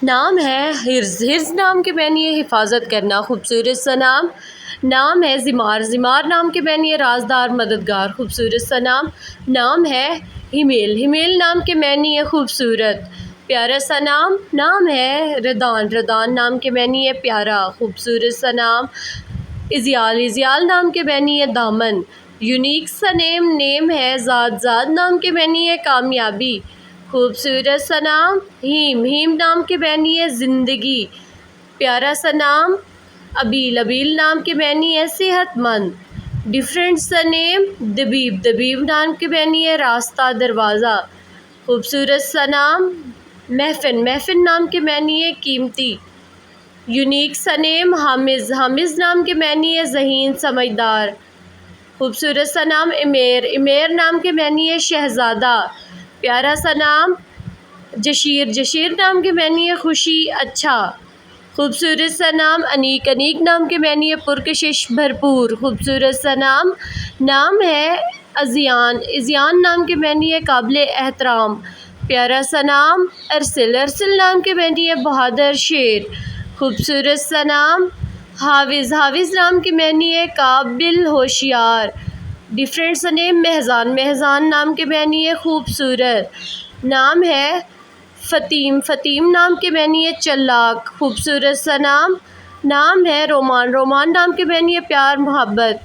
नाम है हिर्ज़, हिर्ज़ नाम के मानी है हिफाजत करना, खूबसूरत सा नाम। नाम है ज़िमार, ज़िमार नाम के मानी है राजदार, मददगार, खूबसूरत सा नाम। नाम है हिमेल, हिमेल नाम के मानी है खूबसूरत, प्यारा सा नाम। नाम है रदान, रदान नाम के मानी है प्यारा, खूबसूरत सा नाम। इज़ियाल, इज़ियाल नाम के मानी है दामन, यूनिक सा नेम, नेम है ज़ाद, ज़ाद नाम के मानी है कामयाबी, खूबसूरत सा नाम। हीम, हीम नाम के मानी है ज़िंदगी, प्यारा सा नाम। अबील, अबील नाम के मानी है सेहतमंद, डिफरेंट सा नेम। दबीब, दबीब नाम के मानी है रास्ता, दरवाज़ा, खूबसूरत सा नाम। महफिन, महफिन नाम के मानी है कीमती, यूनिक सा नेम। हामिज़, हामिज़ नाम के मानी है ज़हीन, समझदार, खूबसूरत सा नाम। इमेर, इमेर नाम के मानी है शहज़ादा, प्यारा सा नाम। जशीर, जशीर नाम के मानी है खुशी, अच्छा, खूबसूरत सा नाम। अनीक, अनीक नाम के मानी है पुरकशिश, भरपूर, खूबसूरत सा नाम। नाम है अज़ियान, इज़ियान नाम के मानी है काबिल एहतराम, प्यारा सा नाम। अरसिल, अरसिल नाम के मानी है बहादुर, शेर, खूबसूरत सा नाम। हाविज़, हाविज़ नाम के मानी है काबिल, होशियार, डिफरेंट सा नेम। महज़ान, महज़ान नाम के मानी है खूबसूरत, नाम है फ़तीम, फ़तीम नाम के मानी है चालाक, खूबसूरत सा नाम। नाम है रोमान, रोमान नाम के मानी है प्यार, मोहब्बत,